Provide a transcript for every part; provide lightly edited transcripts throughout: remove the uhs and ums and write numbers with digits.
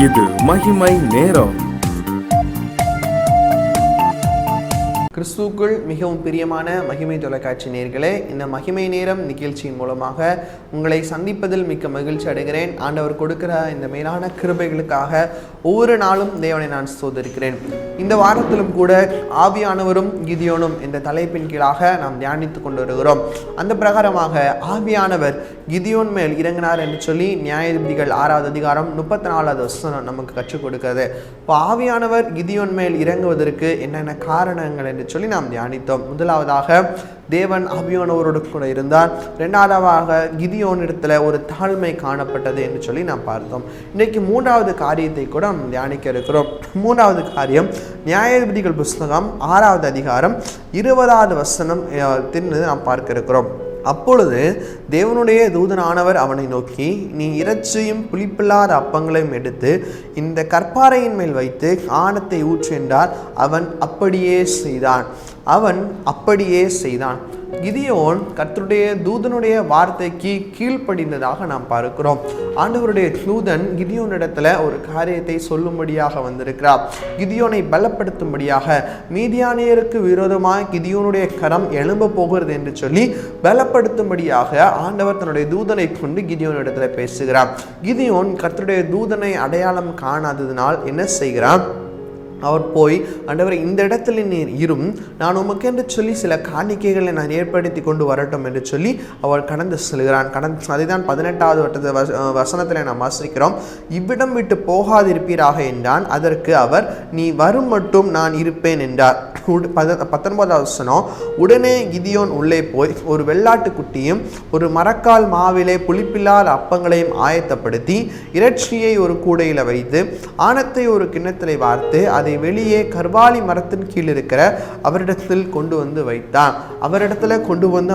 இது மகிமை நேரம். கிறிஸ்துவுக்குள் மிகவும் பிரியமான மகிமை தொலைக்காட்சி நேயர்களே, இந்த மகிமை நேரம் நிகழ்ச்சியின் மூலமாக உங்களை சந்திப்பதில் மிக்க மகிழ்ச்சி அடைகிறேன். ஆண்டவர் கொடுக்கிற இந்த மேலான கிருபைகளுக்காக ஒவ்வொரு நாளும் தேவனை நான் ஸ்தோத்திரிக்கிறேன். இந்த வாரத்திலும் கூட ஆவியானவரும் கிதியோனும் என்ற தலைப்பின் கீழாக நாம் தியானித்து கொண்டு வருகிறோம். அந்த பிரகாரமாக ஆவியானவர் கிதியோன் மேல் இறங்கினார் என்று சொல்லி நியாயாதிபதிகள் 6வது அதிகாரம் 34வது வசனம் நமக்கு கற்றுக் கொடுக்கிறது. இப்போ ஆவியானவர் கிதியோன் மேல் இறங்குவதற்கு என்னென்ன காரணங்கள் என்று சொல்லி நாம் தியானித்தோம். முதலாவதாக தேவன் ஆவியானவரோடு கூட இருந்தார். இரண்டாவதாக கிதியோனிடத்தில் ஒரு தாழ்மை காணப்பட்டது என்று சொல்லி நாம் பார்த்தோம். இன்றைக்கு மூன்றாவது காரியத்தை கூட நாம் தியானிக்க இருக்கிறோம். மூன்றாவது காரியம் நியாயாதிபதிகள் புஸ்தகம் 6வது அதிகாரம் 20வது வசனம் நாம் பார்க்க இருக்கிறோம். அப்பொழுது தேவனுடைய தூதனானவர் அவனை நோக்கி, நீ இறைச்சியும் புளிப்பில்லாத அப்பங்களையும் எடுத்து இந்த கற்பாறையின் மேல் வைத்து ஆணத்தை ஊற்று என்றார். அவன் அப்படியே செய்தான். கிதியோன் கர்த்தருடைய தூதனுடைய வார்த்தைக்கு கீழ்ப்படிந்ததாக நாம் பார்க்கிறோம். ஆண்டவருடைய தூதன் கிதியோனிடத்துல ஒரு காரியத்தை சொல்லும்படியாக வந்திருக்கிறார். கிதியோனை பலப்படுத்தும்படியாக, மீதியானியருக்கு விரோதமாக கிதியோனுடைய கரம் எழும்ப போகிறது என்று சொல்லி பலப்படுத்தும்படியாக ஆண்டவர் தன்னுடைய தூதனை கொண்டு கிதியோனிடத்துல பேசுகிறார். கிதியோன் கர்த்தருடைய தூதனை அடையாளம் காணாததினால் என்ன செய்கிறான்? அவர் போய், ஆண்டவரை இந்த இடத்துல நீர் இரும், நான் உமக்கு என்று சொல்லி சில காணிக்கைகளை நான் ஏற்படுத்தி கொண்டு வரட்டும் என்று சொல்லி அவள் கடந்து செல்கிறான். அதைதான் 18வது வசனத்தில் நாம் வாசிக்கிறோம். இவ்விடம் விட்டு போகாதிருப்பீராக என்றான். அதற்கு அவர், நீ வரும் மட்டும் நான் இருப்பேன் என்றார். 19வது வசனம், உடனே கிதியோன் உள்ளே போய் ஒரு வெள்ளாட்டு குட்டியும் ஒரு மரக்கால் மாவிலே புளிப்பில்லாத அப்பங்களையும் ஆயத்தப்படுத்தி இறைச்சியை ஒரு கூடையில வைத்து ஆணத்தை ஒரு கிண்ணத்திலே வார்த்து அதை வெளியே கர்வாலி மரத்தின் கீழ் இருக்கிற அவரிடத்தில் கொண்டு வந்து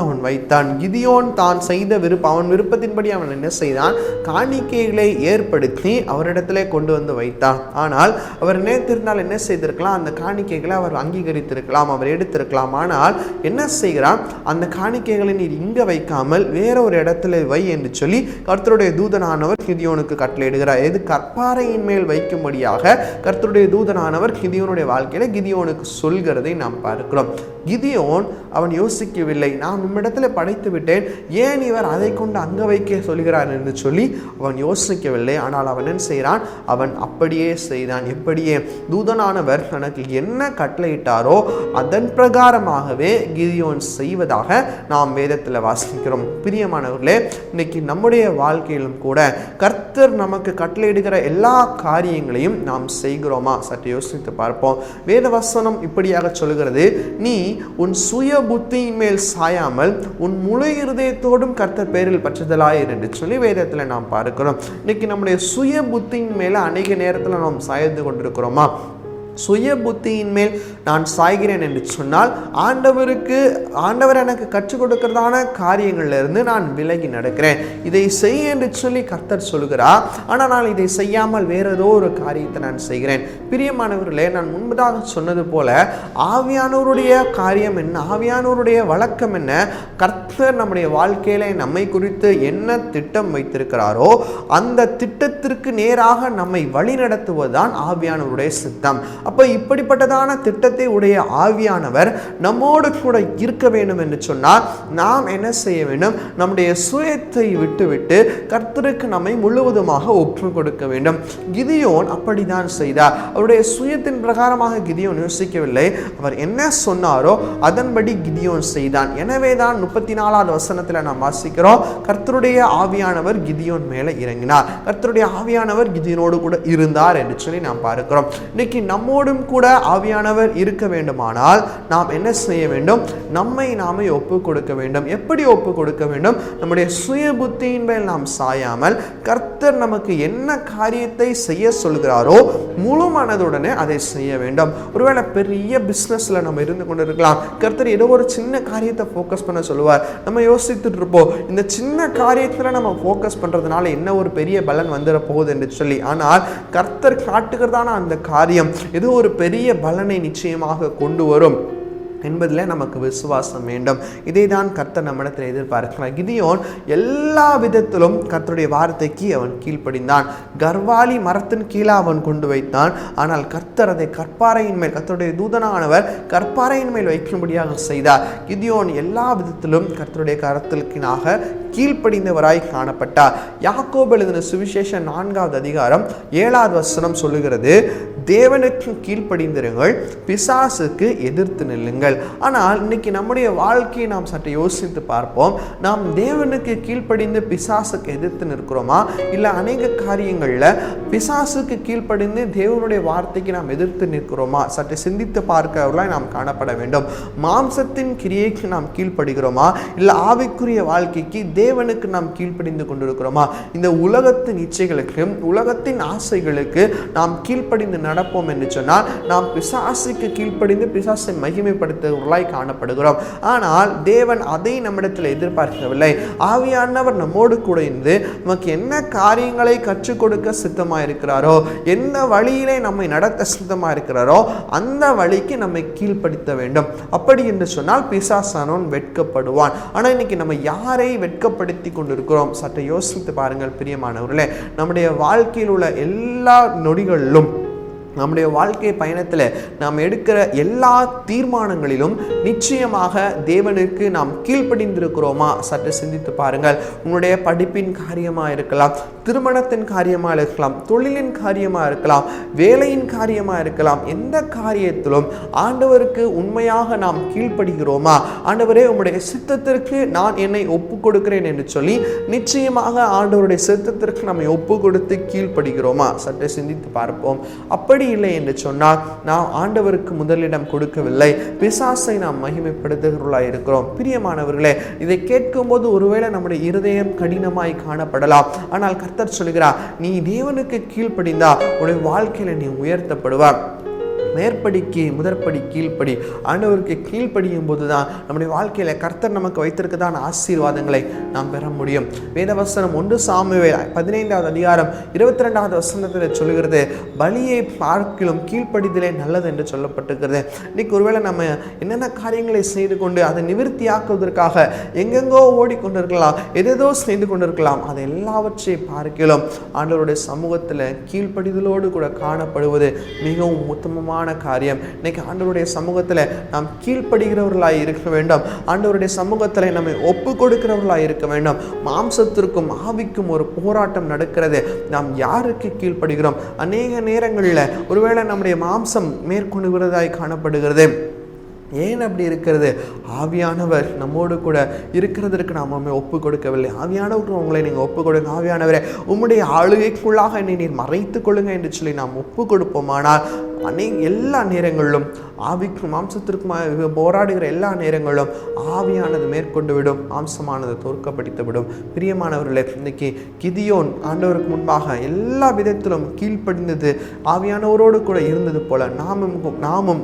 அவன் வைத்தான். கிதியோன் தான் செய்த அவன் விருப்பத்தின்படி அவன் என்ன செய்தான்? காணிக்கைகளை ஏற்படுத்தி அவரிடத்திலே கொண்டு வந்து வைத்தான். ஆனால் அவர் நினைத்திருந்தால் என்ன செய்திருக்கலாம்? அந்த காணிக்கைகளை அவர் அங்கீகரித்திருக்கலாம், அவர் எடுத்திருக்கலாம். ஆனால் என்ன செய்கிறான்? அந்த காணிக்கைகளை நீர் இங்க வைக்காமல் வேற ஒரு இடத்துல வை என்று சொல்லி கர்த்தருடைய தூதனானவர் கிதியோனுக்கு கட்டளையிடுகிறார். எது? கற்பாறையின் மேல் வைக்கும்படியாக கர்த்தருடைய தூதனானவர் கிதியோனுடைய வாழ்க்கையில கிதியோனுக்கு சொல்கிறதை நாம் பார்க்கிறோம். கிதியோன் அவன் யோசிக்கவில்லை, நான் உம்மிடத்துல படைத்து விட்டேன், ஏன் இவர் அதை கொண்டு அங்க வைக்க சொல்கிறார் என்று சொல்லி அவன் யோசிக்கவில்லை. ஆனால் அவன் என்ன செய்கிறான்? அவன் அப்படியே செய்தான். எப்படியே தூதனானவர் தனக்கு என்ன கட்டளையிட்டாரோ அதன் பிரகாரமாகவே கிதியோன் செய்வதாக நாம் வேதத்தில் வாசிக்கிறோம். பிரியமானவர்களே, இன்னைக்கு நம்முடைய வாழ்க்கையிலும் கூட கர்த்தர் நமக்கு கட்டளையிடுகிற எல்லா காரியங்களையும் நாம் செய்கிறோமா? சற்று யோசித்து பார்ப்போம். வேத வசனம் இப்படியாக சொல்கிறது, நீ உன் சுய புத்தியின் மேல் சாயாமல் உன் முழு இருதயத்தோடும் கர்த்தர் பேரில் பற்றுதலாயிரு என்று சொல்லி வேதத்தில் நாம் பார்க்கிறோம். இன்னைக்கு நம்முடைய சுய புத்தியின் மேல அநேக நேரத்தில் நாம் சாய்ந்து கொண்டிருக்கிறோமா? சுய புத்தியின் மேல் நான் சாய்கிறேன் என்று சொன்னால் ஆண்டவர் எனக்கு கற்றுக் கொடுக்கிறதான காரியங்கள்ல இருந்து நான் விலகி நடக்கிறேன். இதை செய் என்று சொல்லி கர்த்தர் சொல்கிறார். ஆனால் நான் இதை செய்யாமல் வேற ஏதோ ஒரு காரியத்தை நான் செய்கிறேன். பிரியமானவர்களே, நான் முன்பதாக சொன்னது போல ஆவியானவருடைய காரியம் என்ன, ஆவியானவருடைய வழக்கம் என்ன, கர்த்தர் நம்முடைய வாழ்க்கையில நம்மை குறித்து என்ன திட்டம் வைத்திருக்கிறாரோ அந்த திட்டத்திற்கு நேராக நம்மை வழி நடத்துவதுதான் ஆவியானவருடைய சித்தம். அப்ப இப்படிப்பட்டதான திட்டத்தை உடைய ஆவியானவர் நம்மோடு கூட இருக்க வேண்டும் என்று சொன்னால் நாம் என்ன செய்ய வேண்டும்? நம்முடைய சுயத்தை விட்டுவிட்டு கர்த்தருக்கு நம்மை முழுவதுமாக ஒப்பு கொடுக்க வேண்டும். கிதியோன் அப்படித்தான் செய்தார். அவருடைய சுயத்தின் பிரகாரமாக கிதியோன் யோசிக்கவில்லை. அவர் என்ன சொன்னாரோ அதன்படி கிதியோன் செய்தான். எனவேதான் 34வது வசனத்தில் நாம் வாசிக்கிறோம், கர்த்தருடைய ஆவியானவர் கிதியோன் மேல இறங்கினார், கர்த்தருடைய ஆவியானவர் கிதியோனோடு கூட இருந்தார் என்று சொல்லி நாம் பார்க்கிறோம். இன்னைக்கு நம்மோடும் கூட ஆவியானவர் இருக்க வேண்டுமானால் நாம் என்ன செய்ய வேண்டும்? நம்மை நாமே ஒப்பு கொடுக்க வேண்டும். எப்படி ஒப்பு கொடுக்க வேண்டும்? நம்முடைய சுய புத்தியின் மேல் நாம் சாயாமல் கர்த்தர் நமக்கு என்ன காரியத்தை செய்ய சொல்கிறாரோ முழு மனதுடனே அதை செய்ய வேண்டும். ஒருவேளை பெரிய பிசினஸ்ல நம்ம இருந்து கொண்டு இருக்கலாம், கர்த்தர் ஏதோ ஒரு சின்ன காரியத்தை ஃபோக்கஸ் பண்ண சொல்லுவார். நம்ம யோசித்துட்டு இருப்போம், இந்த சின்ன காரியத்துல நம்ம ஃபோக்கஸ் பண்றதுனால என்ன ஒரு பெரிய பலன் வந்துட போகுது என்று சொல்லி. ஆனால் கர்த்தர் காட்டுகிறதான அந்த காரியம் ஏதோ ஒரு பெரிய பலனை நிச்சயமாக கொண்டு வரும். என்பதில் நமக்கு விசுவாசம் வேண்டும். இதை தான் கர்த்தர் நம்மிடத்தில் எதிர்பார்க்கிறார். கிதியோன் எல்லா விதத்திலும் கர்த்தருடைய வார்த்தைக்கு அவன் கீழ்ப்படிந்தான். கர்வாலி மரத்தின் கீழே அவன் கொண்டு வைத்தான். ஆனால் கர்த்தர் அதை கற்பாறையின் மேல், கர்த்தருடைய தூதனானவர் கற்பாறையின் மேல் வைக்கும்படியாக செய்தார். கிதியோன் எல்லா விதத்திலும் கர்த்தருடைய கரத்திற்காக கீழ்ப்படிந்தவராய் காணப்பட்டார். யாக்கோபு எழுதின சுவிசேஷம் 4வது அதிகாரம் 7வது வசனம் சொல்லுகிறது, தேவனுக்கு கீழ்ப்படிந்திருங்கள், பிசாசுக்கு எதிர்த்து நில்லுங்கள். ஆனால் இன்னைக்கு நம்முடைய வாழ்க்கையை நாம் சற்று யோசித்து பார்ப்போம். நாம் தேவனுக்கு கீழ்ப்படிந்து பிசாசுக்கு எதிர்த்து நிற்கிறோமா, இல்லை அநேக காரியங்களில் பிசாசுக்கு கீழ்ப்படிந்து தேவனுடைய வார்த்தைக்கு நாம் எதிர்த்து நிற்கிறோமா? சற்று சிந்தித்து பார்க்கிறவர்களாய் நாம் காணப்பட வேண்டும். மாம்சத்தின் கிரியைக்கு நாம் கீழ்ப்படுகிறோமா, இல்லை ஆவிக்குரிய வாழ்க்கைக்கு தேவனுக்கு நாம் கீழ்ப்படிந்து கொண்டிருக்கிறோமா? இந்த உலகத்தின் இச்சைகளுக்கு, உலகத்தின் ஆசைகளுக்கு நாம் கீழ்ப்படிந்து நடப்போம் என்று சொன்னால் நாம் பிசாசுக்கு கீழ்ப்படிந்து பிசாசை மகிமைப்படுத்துவர்களாய் காணப்படுகிறோம். ஆனால் தேவன் அதை நம்மிடத்தில் எதிர்பார்க்கவில்லை. ஆவியானவர் நம்மோடு கூட இருந்து நமக்கு என்ன காரியங்களை கற்றுக் கொடுக்க சித்தமாக இருக்கிறாரோ, என்ன வழியிலே நம்மை நடத்த சித்தமாக இருக்கிறாரோ அந்த வழிக்கு நம்மை கீழ்ப்படுத்த வேண்டும். அப்படி என்று சொன்னால் பிசாசானவன் வெட்கப்படுவான். ஆனால் இன்னைக்கு நம்ம யாரை வெட்கப்படுத்தி கொண்டிருக்கிறோம்? சற்று யோசித்து பாருங்கள் பிரியமானவர்களே. நம்முடைய வாழ்க்கையில் உள்ள எல்லா நொடிகளிலும், நம்முடைய வாழ்க்கை பயணத்தில் நாம் எடுக்கிற எல்லா தீர்மானங்களிலும் நிச்சயமாக தேவனுக்கு நாம் கீழ்ப்படிந்திருக்கிறோமா? சற்று சிந்தித்து பாருங்கள். உங்களுடைய படிப்பின் காரியமாக இருக்கலாம், திருமணத்தின் காரியமாக இருக்கலாம், தொழிலின் காரியமாக இருக்கலாம், வேலையின் காரியமாக இருக்கலாம். எந்த காரியத்திலும் ஆண்டவருக்கு உண்மையாக நாம் கீழ்ப்படுகிறோமா? ஆண்டவரே, உங்களுடைய சித்தத்திற்கு நான் என்னை ஒப்பு கொடுக்கிறேன் என்று சொல்லி நிச்சயமாக ஆண்டவருடைய சித்தத்திற்கு நம்மை ஒப்பு கொடுத்து கீழ்ப்படுகிறோமா? சற்று சிந்தித்து பார்ப்போம். அப்படி இல்லை என்று சொன்னால் நாம் ஆண்டவருக்கு முதலிடம் கொடுக்கவில்லை, பிசாசை நாம் மகிமைப்படுத்துகிறவர்களாய் இருக்கிறோம். பிரியமானவர்களே, இதை கேட்கும் போது ஒருவேளை நம்முடைய இருதயம் கடினமாய் காணப்படலாம். ஆனால் கர்த்தர் சொல்கிறார், நீ தேவனுக்கு கீழ்ப்படிந்தா உன்னுடைய வாழ்க்கையில நீ உயர்த்தப்படுவார். மேற்படிக்கு முதற்படி கீழ்ப்படி. ஆண்டவருக்கு கீழ்ப்படியும் போதுதான் நம்முடைய வாழ்க்கையில கர்த்தர் நமக்கு வைத்திருக்கதான ஆசீர்வாதங்களை நாம் பெற முடியும். வேதவசனம் 1 சாமுவேல் 15வது அதிகாரம் 22வது வசனத்தில் சொல்லுகிறது, பலியை பார்க்கிலும் கீழ்ப்படிதலே நல்லது என்று சொல்லப்பட்டிருக்கிறது. இன்னைக்கு ஒருவேளை நம்ம என்னென்ன காரியங்களை செய்து கொண்டு அதை நிவர்த்தியாக்குவதற்காக எங்கெங்கோ ஓடிக்கொண்டிருக்கலாம், எதேதோ செய்து கொண்டிருக்கலாம். அதை எல்லாவற்றையும் பார்க்கிலும் ஆண்டவருடைய சமூகத்தில் கீழ்ப்படிதலோடு கூட காணப்படுவது மிகவும் உத்தமமான காரியம். இன்னைக்கு ஆண்டவருடைய சமூகத்தில் நாம் கீழ்ப்படுகிறவர்களாய் இருக்க வேண்டும். ஆண்டவருடைய சமூகத்தில் நம்மை ஒப்பு கொடுக்கிறவர்களாய் இருக்க வேண்டும். மாம்சத்திற்கும் ஆவிக்கும் ஒரு போராட்டம் நடக்கிறது. நாம் யாருக்கு கீழ்ப்படுகிறோம்? அநேக நேரங்களில் ஒருவேளை நம்முடைய மாம்சம் மேற்கொண்டுகிறதாய் காணப்படுகிறது. ஏன் அப்படி இருக்கிறது? ஆவியானவர் நம்மோடு கூட இருக்கிறதற்கு நாம் ஒப்பு கொடுக்கவில்லை. ஆவியானவருக்கு உங்களை நீங்கள் ஒப்பு கொடுங்க. ஆவியானவரே, உம்முடைய ஆளுகைக்குள்ளாக என்னை நீர் மறைத்து கொள்ளுங்க என்று சொல்லி நாம் ஒப்பு கொடுப்போமானால் எல்லா நேரங்களிலும் ஆவிக்கும் மாம்சத்திற்கும் போராடுகிற எல்லா நேரங்களிலும் ஆவியானது மேற்கொண்டு விடும், மாம்சமானது தோற்கப்படுத்தி விடும். பிரியமானவர்களே, இன்னைக்கு கிதியோன் ஆண்டவருக்கு முன்பாக எல்லா விதத்திலும் கீழ்ப்படிந்தது, ஆவியானவரோடு கூட இருந்தது போல நாமும்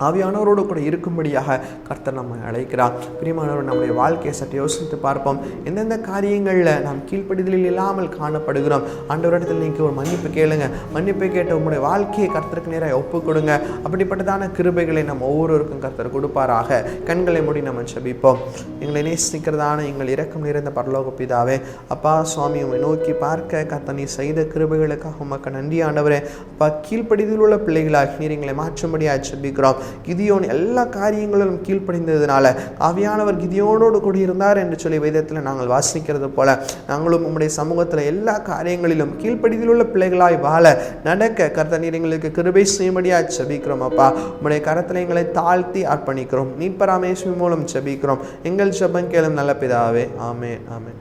ஆவியானவரோடு கூட இருக்கும்படியாக கர்த்தர் நம்மை அழைக்கிறார். பிரியமானவர், நம்முடைய வாழ்க்கையை சற்று யோசித்து பார்ப்போம். எந்தெந்த காரியங்களில் நாம் கீழ்ப்படிதலில் இல்லாமல் காணப்படுகிறோம்? ஆண்டவரிடத்தில் நீங்கள் ஒரு மன்னிப்பு கேளுங்க. மன்னிப்பை கேட்ட உங்களுடைய வாழ்க்கையை கர்த்தருக்கு நேராக ஒப்பு கொடுங்க. அப்படிப்பட்டதான கிருபைகளை நம்ம ஒவ்வொருவருக்கும் கர்த்தர் கொடுப்பாராக. கண்களை மூடி நம்ம ஜெபிப்போம். எங்களை நேசிக்கிறதான எங்கள் இரக்கம் நிறைந்த பரலோக பிதாவே, அப்பா சுவாமி, உம்மை நோக்கி பார்க்க கர்த்தர் நீ செய்த கிருபைகளுக்காக உமக்கு நன்றி ஆண்டவரே. அப்பா, கீழ்ப்படிதல் உள்ள பிள்ளைகளாக நீர் எங்களை மாற்றும்படியாக ஜெபிக்கிறோம். கிதியோன் எல்லா காரியங்களிலும் கீழ்ப்படிந்ததுனால ஆவியானவர் கிதியோனோடு கூட இருந்தார் என்று சொல்லி வேதத்தில் நாங்கள் வாசிக்கிறது போல நாங்களும் உம்முடைய சமூகத்தில் எல்லா காரியங்களிலும் கீழ்ப்படிதல் உள்ள பிள்ளைகளாய் வாழ நடக்க கர்த்தர் நீர் எங்களுக்கு கிருபை செய்யும்படியாக ஜெபிக்கிறோம். அப்பா, உம்முடைய கரத்தில் எங்களை தாழ்த்தி அர்ப்பணிக்கிறோம். மீட்பராமேசுவின் மூலம் ஜெபிக்கிறோம். எங்கள் ஜெபம் கேளும் நல்ல பிதாவே. ஆமென், ஆமென்.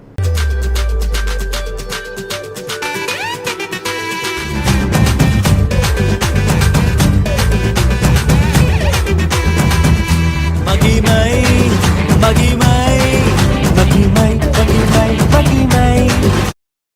மகிமை